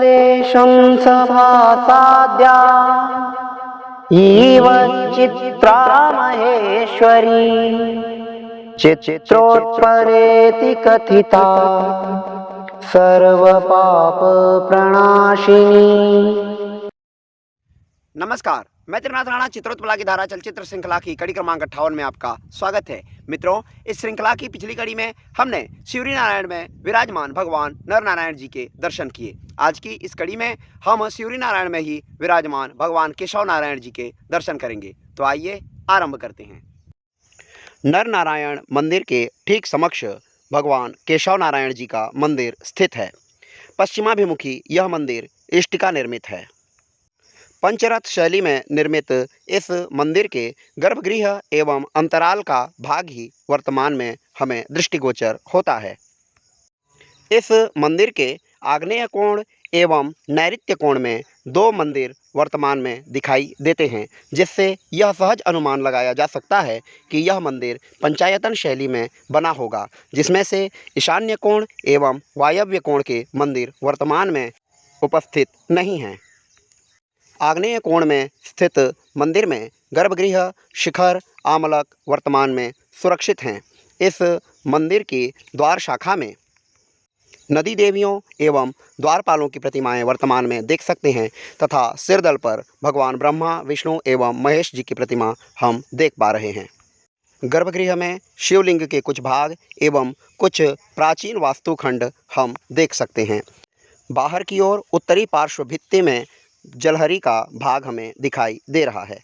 प्रदेशं सभासाद्या इव चित्रा महेश्वरी चित्रोत्पलेति कथिता सर्वपाप प्रणाशिनी। नमस्कार, मैं त्रिनाथ राणा चित्रोत्पला की धारा चलचित्र श्रृंखला की कड़ी क्रमांक 58 में आपका स्वागत है। मित्रों, इस श्रृंखला की पिछली कड़ी में हमने शिवरी नारायण में विराजमान भगवान नर नारायण जी के दर्शन किए। आज की इस कड़ी में हम शिवरी नारायण में ही विराजमान भगवान केशव नारायण जी के दर्शन करेंगे। तो आइए आरंभ करते हैं। नर नारायण मंदिर के ठीक समक्ष भगवान केशव नारायण जी का मंदिर स्थित है। पश्चिमाभिमुखी यह मंदिर इष्टिका निर्मित है। पंचरथ शैली में निर्मित इस मंदिर के गर्भगृह एवं अंतराल का भाग ही वर्तमान में हमें दृष्टिगोचर होता है। इस मंदिर के आग्नेय कोण एवं नैऋत्य कोण में दो मंदिर वर्तमान में दिखाई देते हैं, जिससे यह सहज अनुमान लगाया जा सकता है कि यह मंदिर पंचायतन शैली में बना होगा, जिसमें से ईशान्य कोण एवं वायव्य कोण के मंदिर वर्तमान में उपस्थित नहीं हैं। आग्नेय कोण में स्थित मंदिर में गर्भगृह, शिखर, आमलक वर्तमान में सुरक्षित हैं। इस मंदिर की द्वार शाखा में नदी देवियों एवं द्वारपालों की प्रतिमाएं वर्तमान में देख सकते हैं तथा सिरदल पर भगवान ब्रह्मा, विष्णु एवं महेश जी की प्रतिमा हम देख पा रहे हैं। गर्भगृह में शिवलिंग के कुछ भाग एवं कुछ प्राचीन वास्तुखंड हम देख सकते हैं। बाहर की ओर उत्तरी पार्श्व भित्ति में जलहरी का भाग हमें दिखाई दे रहा है।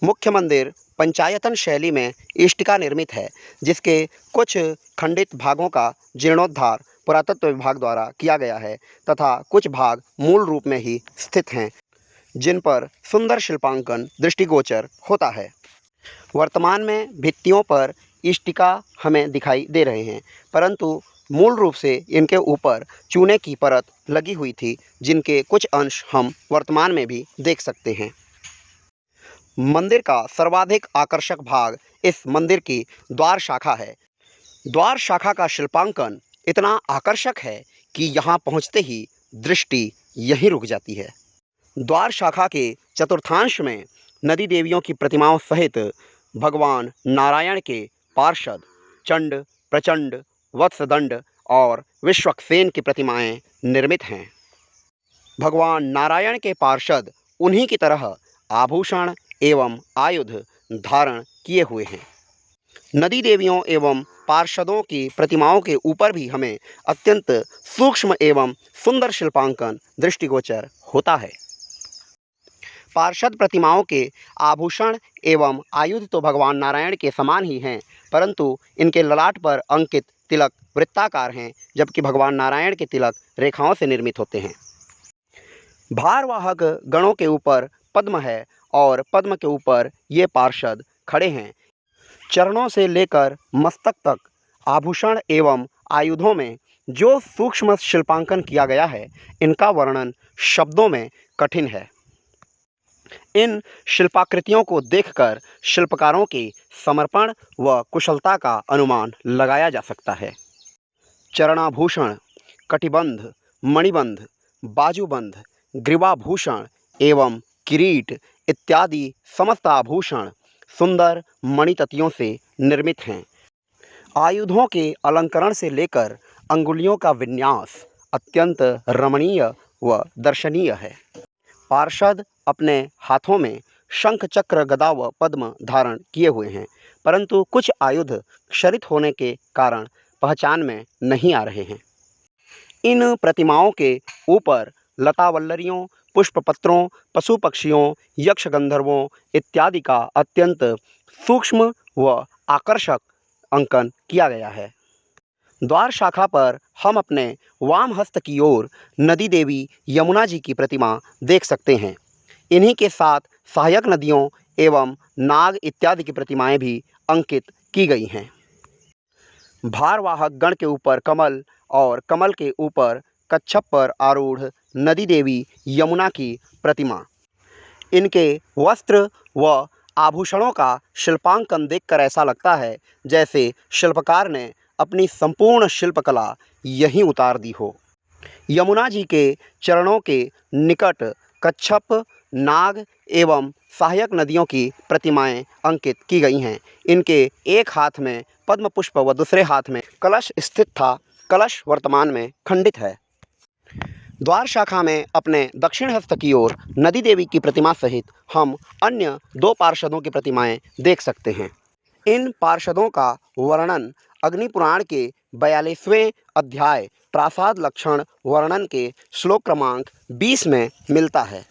मुख्य मंदिर पंचायतन शैली में इष्टिका निर्मित है, जिसके कुछ खंडित भागों का जीर्णोद्धार पुरातत्व विभाग द्वारा किया गया है तथा कुछ भाग मूल रूप में ही स्थित हैं, जिन पर सुंदर शिल्पांकन दृष्टिगोचर होता है। वर्तमान में भित्तियों पर इष्टिका हमें दिखाई दे रहे हैं, परंतु मूल रूप से इनके ऊपर चूने की परत लगी हुई थी, जिनके कुछ अंश हम वर्तमान में भी देख सकते हैं। मंदिर का सर्वाधिक आकर्षक भाग इस मंदिर की द्वार शाखा है। द्वार शाखा का शिल्पांकन इतना आकर्षक है कि यहाँ पहुँचते ही दृष्टि यहीं रुक जाती है। द्वार शाखा के चतुर्थांश में नदी देवियों की प्रतिमाओं सहित भगवान नारायण के पार्षद चंड, प्रचंड, वत्सदंड और विश्वक्सेन की प्रतिमाएं निर्मित हैं। भगवान नारायण के पार्षद उन्हीं की तरह आभूषण एवं आयुध धारण किए हुए हैं। नदी देवियों एवं पार्षदों की प्रतिमाओं के ऊपर भी हमें अत्यंत सूक्ष्म एवं सुंदर शिल्पांकन दृष्टिगोचर होता है। पार्षद प्रतिमाओं के आभूषण एवं आयुध तो भगवान नारायण के समान ही हैं, परंतु इनके ललाट पर अंकित तिलक वृत्ताकार हैं, जबकि भगवान नारायण के तिलक रेखाओं से निर्मित होते हैं। भारवाहक गणों के ऊपर पद्म है और पद्म के ऊपर ये पार्षद खड़े हैं। चरणों से लेकर मस्तक तक आभूषण एवं आयुधों में जो सूक्ष्म शिल्पांकन किया गया है, इनका वर्णन शब्दों में कठिन है। इन शिल्पाकृतियों को देखकर शिल्पकारों के समर्पण व कुशलता का अनुमान लगाया जा सकता है। चरणाभूषण, कटिबंध, मणिबंध, बाजूबंध, ग्रीवाभूषण एवं किरीट इत्यादि समस्त आभूषण सुंदर मणिततियों से निर्मित हैं। आयुधों के अलंकरण से लेकर अंगुलियों का विन्यास अत्यंत रमणीय व दर्शनीय है। पार्षद अपने हाथों में शंख, चक्र, गदा व पद्म धारण किए हुए हैं, परंतु कुछ आयुध क्षरित होने के कारण पहचान में नहीं आ रहे हैं। इन प्रतिमाओं के ऊपर लतावल्लरियों, पुष्पपत्रों, पशु पक्षियों, यक्ष गंधर्वों इत्यादि का अत्यंत सूक्ष्म व आकर्षक अंकन किया गया है। द्वार शाखा पर हम अपने वाम हस्त की ओर नदी देवी यमुना जी की प्रतिमा देख सकते हैं। इन्हीं के साथ सहायक नदियों एवं नाग इत्यादि की प्रतिमाएं भी अंकित की गई हैं। भारवाहक गण के ऊपर कमल और कमल के ऊपर कच्छप पर आरूढ़ नदी देवी यमुना की प्रतिमा। इनके वस्त्र व आभूषणों का शिल्पांकन देखकर ऐसा लगता है जैसे शिल्पकार ने अपनी संपूर्ण शिल्पकला यहीं उतार दी हो। यमुना जी के चरणों के निकट कच्छप, नाग एवं सहायक नदियों की प्रतिमाएं अंकित की गई हैं। इनके एक हाथ में पद्म पुष्प व दूसरे हाथ में कलश स्थित था। कलश वर्तमान में खंडित है। द्वार शाखा में अपने दक्षिण हस्त की ओर नदी देवी की प्रतिमा सहित हम अन्य 2 पार्षदों की प्रतिमाएं देख सकते हैं। इन पार्षदों का वर्णन अग्नि पुराण के 42वें अध्याय प्रासाद लक्षण वर्णन के श्लोक क्रमांक 20 में मिलता है।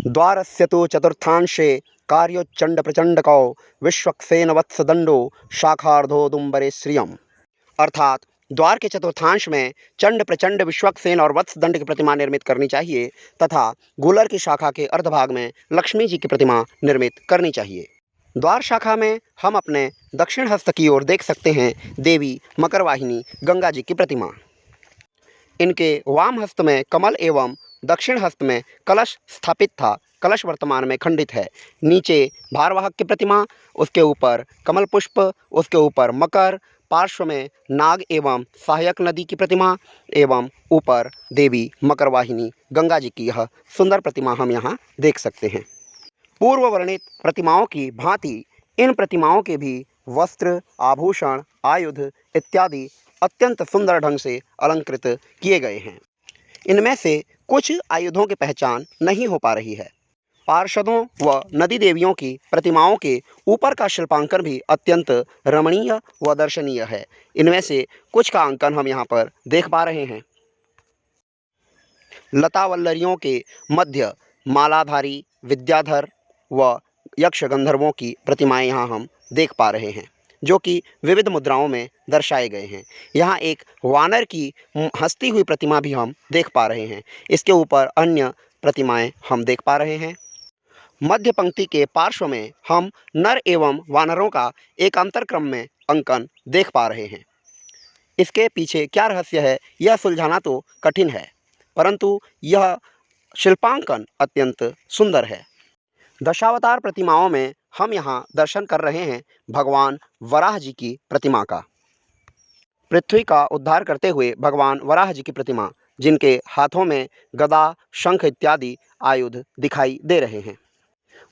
द्वारस्य तो चतुर्थांशे कार्योच्चंड प्रचंडकौ विश्वक्सेन वत्सदंडो शाखार्धो दुम्बरे श्रियम। अर्थात द्वार के चतुर्थांश में चंड प्रचंड विश्वक्सेन और वत्सदंड की प्रतिमा निर्मित करनी चाहिए तथा गूलर की शाखा के अर्धभाग में लक्ष्मी जी की प्रतिमा निर्मित करनी चाहिए। द्वार शाखा में हम अपने दक्षिण हस्त की ओर देख सकते हैं देवी मकरवाहिनी गंगा जी की प्रतिमा। इनके वाम हस्त में कमल एवं दक्षिण हस्त में कलश स्थापित था। कलश वर्तमान में खंडित है। नीचे भारवाहक की प्रतिमा, उसके ऊपर कमल पुष्प, उसके ऊपर मकर, पार्श्व में नाग एवं सहायक नदी की प्रतिमा एवं ऊपर देवी मकरवाहिनी गंगा जी की यह सुंदर प्रतिमा हम यहाँ देख सकते हैं। पूर्व वर्णित प्रतिमाओं की भांति इन प्रतिमाओं के भी वस्त्र, आभूषण, आयुध इत्यादि अत्यंत सुंदर ढंग से अलंकृत किए गए हैं। इनमें से कुछ आयुधों की पहचान नहीं हो पा रही है। पार्षदों व नदी देवियों की प्रतिमाओं के ऊपर का शिल्पांकन भी अत्यंत रमणीय व दर्शनीय है। इनमें से कुछ का अंकन हम यहाँ पर देख पा रहे हैं। लता वल्लरियों के मध्य मालाधारी विद्याधर व यक्ष गंधर्वों की प्रतिमाएं यहाँ हम देख पा रहे हैं जो कि विविध मुद्राओं में दर्शाए गए हैं। यहाँ एक वानर की हंसती हुई प्रतिमा भी हम देख पा रहे हैं। इसके ऊपर अन्य प्रतिमाएं हम देख पा रहे हैं। मध्य पंक्ति के पार्श्व में हम नर एवं वानरों का एकांतर क्रम में अंकन देख पा रहे हैं। इसके पीछे क्या रहस्य है यह सुलझाना तो कठिन है, परंतु यह शिल्पांकन अत्यंत सुंदर है। दशावतार प्रतिमाओं में हम यहाँ दर्शन कर रहे हैं भगवान वराह जी की प्रतिमा का। पृथ्वी का उद्धार करते हुए भगवान वराह जी की प्रतिमा, जिनके हाथों में गदा, शंख इत्यादि आयुध दिखाई दे रहे हैं।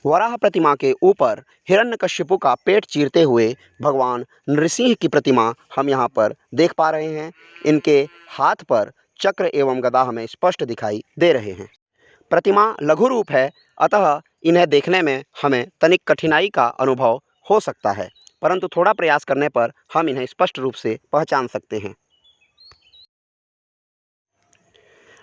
वराह प्रतिमा के ऊपर हिरण्यकश्यपु का पेट चीरते हुए भगवान नृसिंह की प्रतिमा हम यहाँ पर देख पा रहे हैं। इनके हाथ पर चक्र एवं गदा हमें स्पष्ट दिखाई दे रहे हैं। प्रतिमा लघु रूप है, अतः इन्हें देखने में हमें तनिक कठिनाई का अनुभव हो सकता है, परंतु थोड़ा प्रयास करने पर हम इन्हें स्पष्ट रूप से पहचान सकते हैं।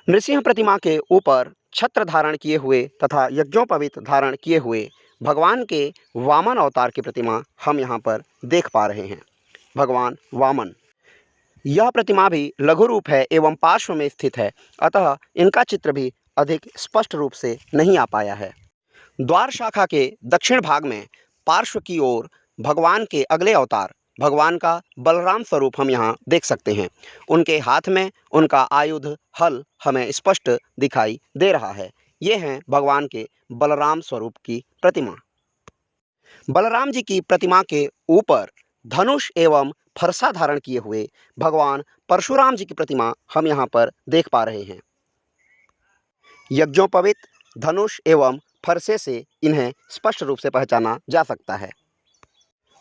नृसिंह प्रतिमा के ऊपर छत्र धारण किए हुए तथा यज्ञोपवीत धारण किए हुए भगवान के वामन अवतार की प्रतिमा हम यहाँ पर देख पा रहे हैं। भगवान वामन, यह प्रतिमा भी लघु रूप है एवं पार्श्व में स्थित है, अतः इनका चित्र भी अधिक स्पष्ट रूप से नहीं आ पाया है। द्वार शाखा के दक्षिण भाग में पार्श्व की ओर भगवान के अगले अवतार भगवान का बलराम स्वरूप हम यहाँ देख सकते हैं। उनके हाथ में उनका आयुध हल हमें स्पष्ट दिखाई दे रहा है। ये हैं भगवान के बलराम स्वरूप की प्रतिमा। बलराम जी की प्रतिमा के ऊपर धनुष एवं फरसा धारण किए हुए भगवान परशुराम जी की प्रतिमा हम यहाँ पर देख पा रहे हैं। यज्ञोपवीत धनुष एवं फरसे से इन्हें स्पष्ट रूप से पहचाना जा सकता है।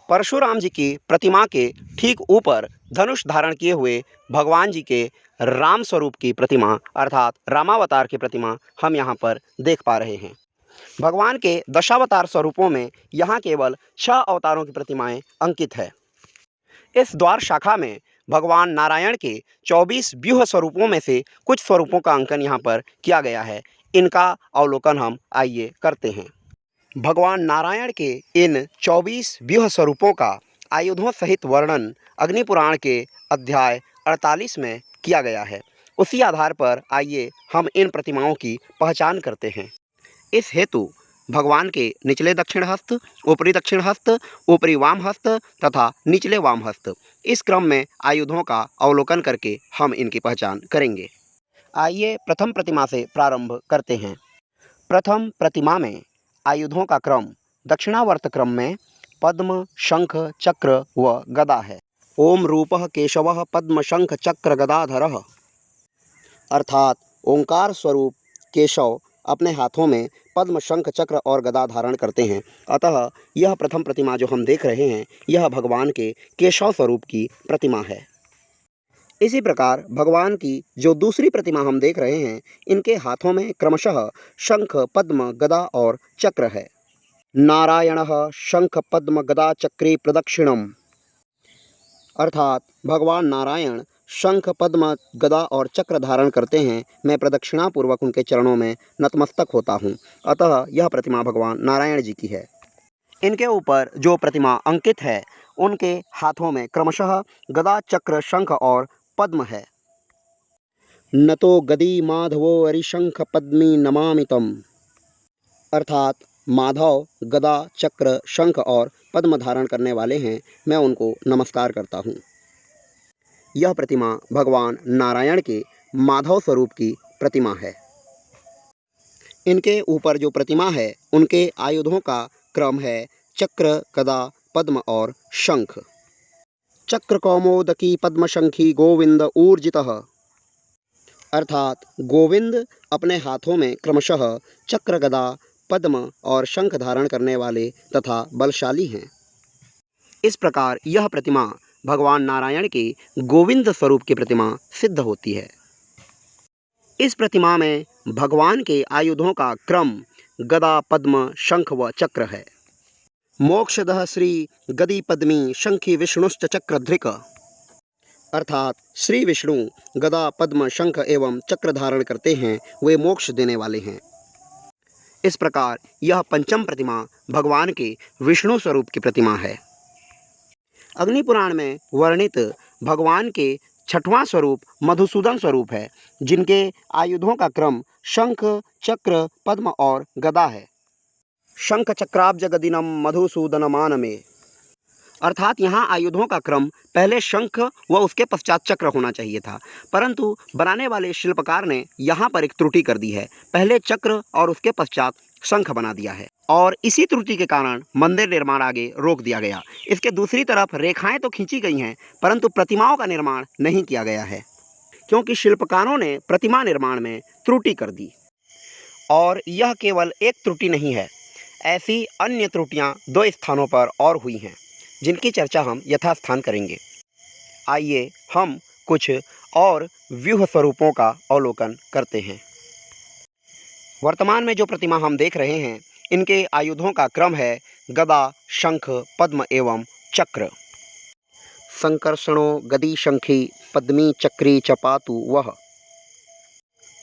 परशुराम जी की प्रतिमा के ठीक ऊपर धनुष धारण किए हुए भगवान जी के राम स्वरूप की प्रतिमा अर्थात रामावतार की प्रतिमा हम यहाँ पर देख पा रहे हैं। भगवान के दशावतार स्वरूपों में यहाँ केवल 6 अवतारों की प्रतिमाएं अंकित है। इस द्वार शाखा में भगवान नारायण के 24 व्यूह स्वरूपों में से कुछ स्वरूपों का अंकन यहाँ पर किया गया है। इनका अवलोकन हम आइए करते हैं। भगवान नारायण के इन 24 व्यूह स्वरूपों का आयुधों सहित वर्णन अग्नि पुराण के अध्याय 48 में किया गया है। उसी आधार पर आइए हम इन प्रतिमाओं की पहचान करते हैं। इस हेतु भगवान के निचले दक्षिण हस्त, ऊपरी दक्षिण हस्त, ऊपरी वाम हस्त तथा निचले वाम हस्त, इस क्रम में आयुधों का अवलोकन करके हम इनकी पहचान करेंगे। आइए प्रथम प्रतिमा से प्रारंभ करते हैं। प्रथम प्रतिमा में आयुधों का क्रम दक्षिणावर्त क्रम में पद्म, शंख, चक्र व गदा है। ओम रूपः केशवः पद्म शंख चक्र गदाधरः। अर्थात ओंकार स्वरूप केशव अपने हाथों में पद्म, शंख, चक्र और गदा धारण करते हैं। अतः यह प्रथम प्रतिमा जो हम देख रहे हैं यह भगवान के केशव स्वरूप की प्रतिमा है। इसी प्रकार भगवान की जो दूसरी प्रतिमा हम देख रहे हैं इनके हाथों में क्रमशः शंख, पद्म, गदा और चक्र है। नारायणः शंख पद्म गदा चक्रे प्रदक्षिणम, अर्थात भगवान नारायण शंख, पद्म, गदा और चक्र धारण करते हैं। मैं प्रदक्षिणा पूर्वक उनके चरणों में नतमस्तक होता हूँ। अतः यह प्रतिमा भगवान नारायण जी की है। इनके ऊपर जो प्रतिमा अंकित है उनके हाथों में क्रमशः गदा, चक्र, शंख और पद्म है। नतो गदी माधवो अरिशंख पद्मी नमामि तम, अर्थात माधव गदा, चक्र, शंख और पद्म धारण करने वाले हैं, मैं उनको नमस्कार करता हूँ। यह प्रतिमा भगवान नारायण के माधव स्वरूप की प्रतिमा है। इनके ऊपर जो प्रतिमा है उनके आयुधों का क्रम है चक्र, गदा, पद्म और शंख। चक्र कौमोदकी पद्मशंखी गोविंद ऊर्जितः, अर्थात गोविंद अपने हाथों में क्रमशः चक्र, गदा, पद्म और शंख धारण करने वाले तथा बलशाली हैं। इस प्रकार यह प्रतिमा भगवान नारायण के गोविंद स्वरूप की प्रतिमा सिद्ध होती है। इस प्रतिमा में भगवान के आयुधों का क्रम गदा, पद्म, शंख व चक्र है। मोक्षदः श्री गदी पद्मी शंखी विष्णुश्च चक्रधृक, अर्थात श्री विष्णु गदा, पद्म, शंख एवं चक्र धारण करते हैं, वे मोक्ष देने वाले हैं। इस प्रकार यह पंचम प्रतिमा भगवान के विष्णु स्वरूप की प्रतिमा है। अग्नि पुराण में वर्णित भगवान के छठवां स्वरूप मधुसूदन स्वरूप है, जिनके आयुधों का क्रम शंख, चक्र, पद्म और गदा है। शंख चक्राब्ज गदिनम मधुसूदनमानमे, अर्थात यहाँ आयुधों का क्रम पहले शंख व उसके पश्चात चक्र होना चाहिए था, परंतु बनाने वाले शिल्पकार ने यहाँ पर एक त्रुटि कर दी है। पहले चक्र और उसके पश्चात शंख बना दिया है और इसी त्रुटि के कारण मंदिर निर्माण आगे रोक दिया गया। इसके दूसरी तरफ रेखाएं तो खींची गई हैं, परंतु प्रतिमाओं का निर्माण नहीं किया गया है, क्योंकि शिल्पकारों ने प्रतिमा निर्माण में त्रुटि कर दी। और यह केवल एक त्रुटि नहीं है, ऐसी अन्य त्रुटियां 2 स्थानों पर और हुई हैं, जिनकी चर्चा हम यथास्थान करेंगे। आइए हम कुछ और व्यूह स्वरूपों का अवलोकन करते हैं। वर्तमान में जो प्रतिमा हम देख रहे हैं इनके आयुधों का क्रम है गदा, शंख, पद्म एवं चक्र। संकर्षणो गदी शंखी पद्मी चक्री च पातु वह,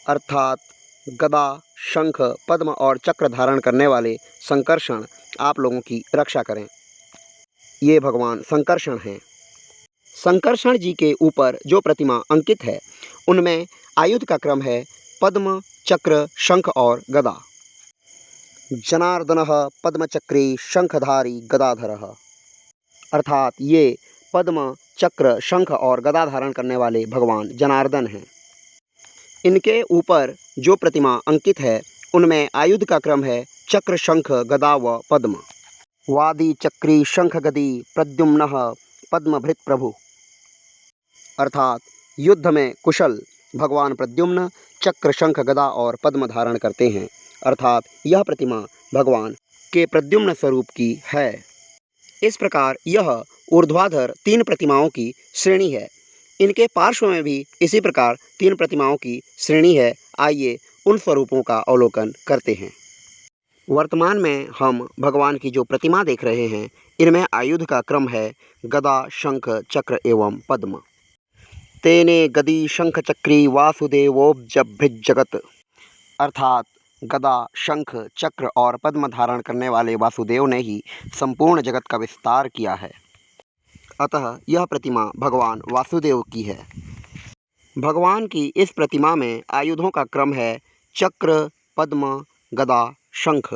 अर्थात गदा, शंख, पद्म और चक्र धारण करने वाले संकर्षण आप लोगों की रक्षा करें। ये भगवान संकर्षण हैं। संकर्षण जी के ऊपर जो प्रतिमा अंकित है उनमें आयुध का क्रम है पद्म, चक्र, शंख और गदा। जनार्दनः पद्मचक्री शंखधारी गदाधरः, अर्थात ये पद्म, चक्र, शंख और गदा धारण करने वाले भगवान जनार्दन हैं। इनके ऊपर जो प्रतिमा अंकित है उनमें आयुध का क्रम है चक्र, शंख, गदा व पद्म। वादी चक्री शंख गदी प्रद्युम्नः पद्मभृत प्रभु, अर्थात युद्ध में कुशल भगवान प्रद्युम्न चक्र, शंख, गदा और पद्म धारण करते हैं, अर्थात यह प्रतिमा भगवान के प्रद्युम्न स्वरूप की है। इस प्रकार यह ऊर्ध्वाधर 3 प्रतिमाओं की श्रेणी है। इनके पार्श्व में भी इसी प्रकार 3 प्रतिमाओं की श्रेणी है। आइए उन स्वरूपों का अवलोकन करते हैं। वर्तमान में हम भगवान की जो प्रतिमा देख रहे हैं इनमें आयुध का क्रम है गदा, शंख, चक्र एवं पद्म। तेने गदी शंख चक्री वासुदेवोब्जभृज्जगत, अर्थात गदा, शंख, चक्र और पद्म धारण करने वाले वासुदेव ने ही संपूर्ण जगत का विस्तार किया है। अतः यह प्रतिमा भगवान वासुदेव की है। भगवान की इस प्रतिमा में आयुधों का क्रम है चक्र, पद्म, गदा, शंख।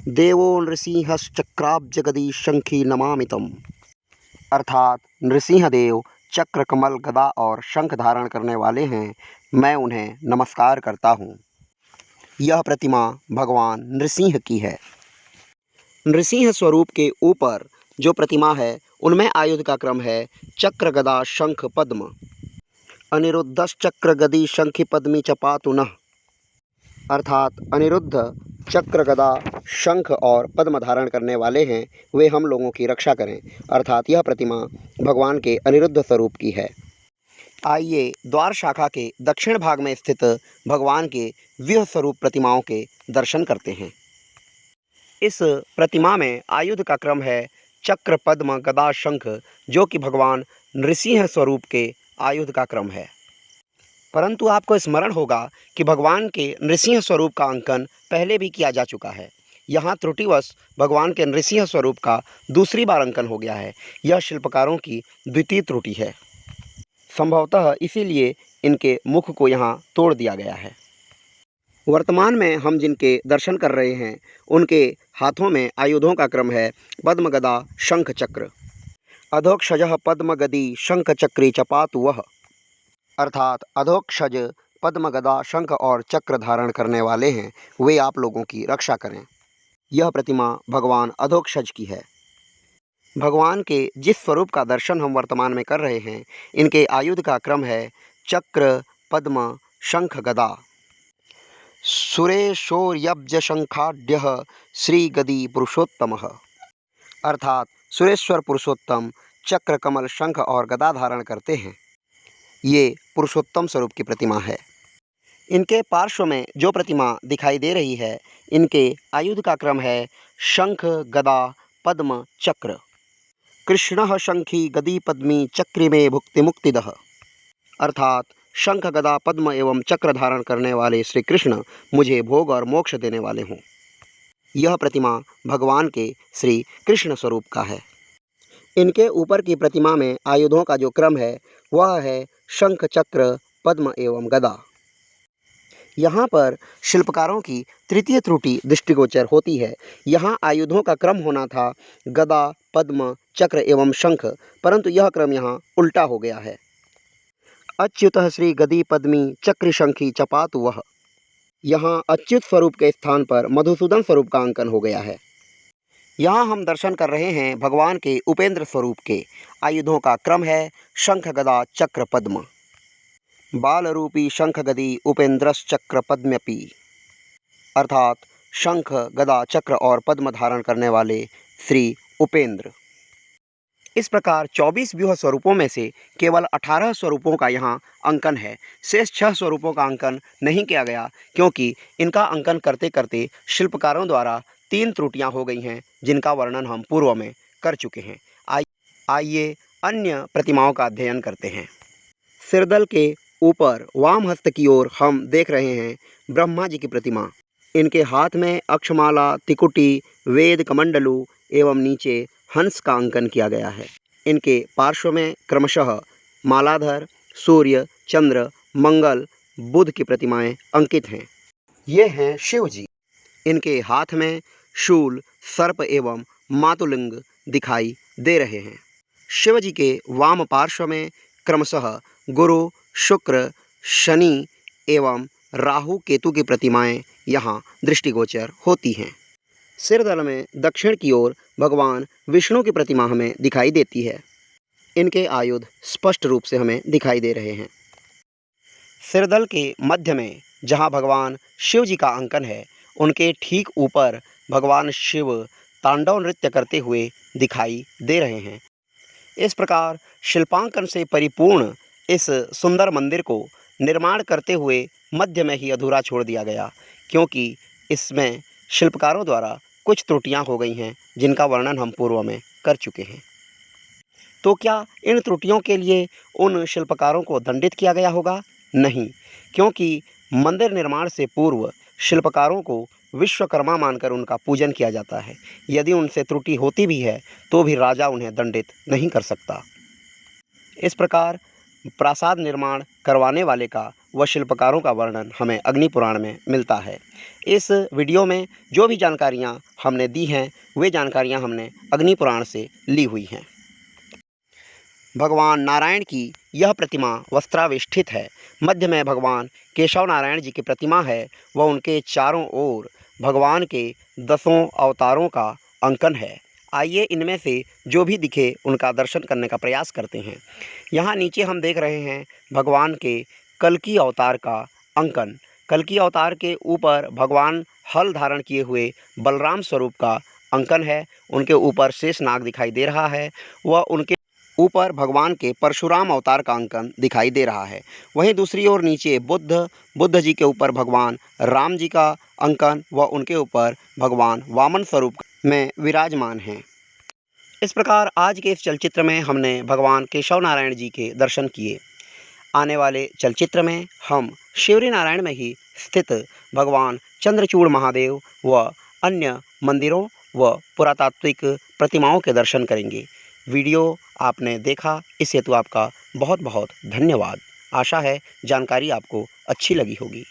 देवो नृसिंहश्चक्राब्ज गदी शंखी नमामितम, अर्थात नृसिंहदेव चक्र, कमल, गदा और शंख धारण करने वाले हैं, मैं उन्हें नमस्कार करता हूँ। यह प्रतिमा भगवान नृसिंह की है। नृसिंह स्वरूप के ऊपर जो प्रतिमा है उनमें आयुध का क्रम है चक्र, गदा, शंख, पद्म, अनिरुद्धश्चक्र गदी शंखि पद्मी च पातु नः, अर्थात अनिरुद्ध चक्र गदा शंख और पद्म धारण करने वाले हैं, वे हम लोगों की रक्षा करें। अर्थात यह प्रतिमा भगवान के अनिरुद्ध स्वरूप की है। आइए द्वार शाखा के दक्षिण भाग में स्थित भगवान के व्यूह स्वरूप प्रतिमाओं के दर्शन करते हैं। इस प्रतिमा में आयुध का क्रम है चक्र पद्म गदा शंख, जो कि भगवान नृसिंह स्वरूप के आयुध का क्रम है। परंतु आपको स्मरण होगा कि भगवान के नृसिंह स्वरूप का अंकन पहले भी किया जा चुका है। यहाँ त्रुटिवश भगवान के नृसिंह स्वरूप का दूसरी बार अंकन हो गया है। यह शिल्पकारों की द्वितीय त्रुटि है। संभवतः इसीलिए इनके मुख को यहाँ तोड़ दिया गया है। वर्तमान में हम जिनके दर्शन कर रहे हैं उनके हाथों में आयुधों का क्रम है पद्म गदा शंख चक्र। अधोक्षजः पद्म गदी शंख चक्री च पातु वः, अर्थात अधोक्षज पद्म गदा शंख और चक्र धारण करने वाले हैं, वे आप लोगों की रक्षा करें। यह प्रतिमा भगवान अधोक्षज की है। भगवान के जिस स्वरूप का दर्शन हम वर्तमान में कर रहे हैं, इनके आयुध का क्रम है चक्र पद्म शंख गदा। सुरेशोर्यब्ज शंखाढ्यः श्री गदी पुरुषोत्तमः, अर्थात सुरेश्वर पुरुषोत्तम चक्र कमल शंख और गदा धारण करते हैं। ये पुरुषोत्तम स्वरूप की प्रतिमा है। इनके पार्श्व में जो प्रतिमा दिखाई दे रही है, इनके आयुध का क्रम है शंख गदा पद्म चक्र। कृष्णः शंखी गदी पद्मी चक्री में भुक्ति मुक्तिदः, अर्थात शंख गदा पद्म एवं चक्र धारण करने वाले श्री कृष्ण मुझे भोग और मोक्ष देने वाले हों। यह प्रतिमा भगवान के श्री कृष्ण स्वरूप का है। इनके ऊपर की प्रतिमा में आयुधों का जो क्रम है वह है शंख चक्र पद्म एवं गदा। यहाँ पर शिल्पकारों की तृतीय त्रुटि दृष्टिगोचर होती है। यहाँ आयुधों का क्रम होना था गदा पद्म चक्र एवं शंख, परंतु यह क्रम यहाँ उल्टा हो गया है। अच्युतः श्री गदी पद्मी चक्र शंखी च पातु वः, यहाँ अच्युत स्वरूप के स्थान पर मधुसूदन स्वरूप का अंकन हो गया है। यहाँ हम दर्शन कर रहे हैं भगवान के उपेंद्र स्वरूप के। आयुधों का क्रम है शंख गदा चक्र पद्म। बाल रूपी शंख गदी उपेंद्रश्चक्र पद्म्यपि, अर्थात शंख गदा चक्र और पद्म धारण करने वाले श्री उपेंद्र। इस प्रकार 24 व्यूह स्वरूपों में से केवल 18 स्वरूपों का यहाँ अंकन है। शेष 6 स्वरूपों का अंकन नहीं किया गया, क्योंकि इनका अंकन करते करते शिल्पकारों द्वारा 3 त्रुटियाँ हो गई हैं, जिनका वर्णन हम पूर्व में कर चुके हैं। आइए अन्य प्रतिमाओं का अध्ययन करते हैं। सिरदल के ऊपर वाम हस्त की ओर हम देख रहे हैं ब्रह्मा जी की प्रतिमा। इनके हाथ में अक्षमाला तिकुटी वेद कमंडलू एवं नीचे हंस का अंकन किया गया है। इनके पार्श्व में क्रमशः मालाधर सूर्य चंद्र मंगल बुध की प्रतिमाएं अंकित हैं। ये हैं शिव जी। इनके हाथ में शूल सर्प एवं मातुलिंग दिखाई दे रहे हैं। शिव जी के वाम पार्श्व में क्रमशः गुरु शुक्र शनि एवं राहु केतु की प्रतिमाएं यहाँ दृष्टिगोचर होती हैं। सिरदल में दक्षिण की ओर भगवान विष्णु की प्रतिमा हमें दिखाई देती है। इनके आयुध स्पष्ट रूप से हमें दिखाई दे रहे हैं। सिरदल के मध्य में जहाँ भगवान शिव जी का अंकन है, उनके ठीक ऊपर भगवान शिव तांडव नृत्य करते हुए दिखाई दे रहे हैं। इस प्रकार शिल्पांकन से परिपूर्ण इस सुंदर मंदिर को निर्माण करते हुए मध्य में ही अधूरा छोड़ दिया गया, क्योंकि इसमें शिल्पकारों द्वारा कुछ त्रुटियां हो गई हैं, जिनका वर्णन हम पूर्व में कर चुके हैं। तो क्या इन त्रुटियों के लिए उन शिल्पकारों को दंडित किया गया होगा? नहीं, क्योंकि मंदिर निर्माण से पूर्व शिल्पकारों को विश्वकर्मा मानकर उनका पूजन किया जाता है। यदि उनसे त्रुटि होती भी है तो भी राजा उन्हें दंडित नहीं कर सकता। इस प्रकार प्रासाद निर्माण करवाने वाले का व शिल्पकारों का वर्णन हमें अग्नि पुराण में मिलता है। इस वीडियो में जो भी जानकारियाँ हमने दी हैं, वे जानकारियाँ हमने अग्नि पुराण से ली हुई हैं। भगवान नारायण की यह प्रतिमा वस्त्रावेष्टित है। मध्य में भगवान केशव नारायण जी की प्रतिमा है व उनके चारों ओर भगवान के 10 अवतारों का अंकन है। आइए इनमें से जो भी दिखे उनका दर्शन करने का प्रयास करते हैं। यहाँ नीचे हम देख रहे हैं भगवान के कल्कि अवतार का अंकन। कल्कि अवतार के ऊपर भगवान हल धारण किए हुए बलराम स्वरूप का अंकन है। उनके ऊपर शेषनाग दिखाई दे रहा है व उनके ऊपर भगवान के परशुराम अवतार का अंकन दिखाई दे रहा है। वहीं दूसरी ओर नीचे बुद्ध जी के ऊपर भगवान राम जी का अंकन व उनके ऊपर भगवान वामन स्वरूप में विराजमान हैं। इस प्रकार आज के इस चलचित्र में हमने भगवान केशव नारायण जी के दर्शन किए। आने वाले चलचित्र में हम शिवरी नारायण में ही स्थित भगवान चंद्रचूड़ महादेव व अन्य मंदिरों व पुरातात्विक प्रतिमाओं के दर्शन करेंगे। वीडियो आपने देखा, इस हेतु आपका बहुत बहुत धन्यवाद। आशा है जानकारी आपको अच्छी लगी होगी।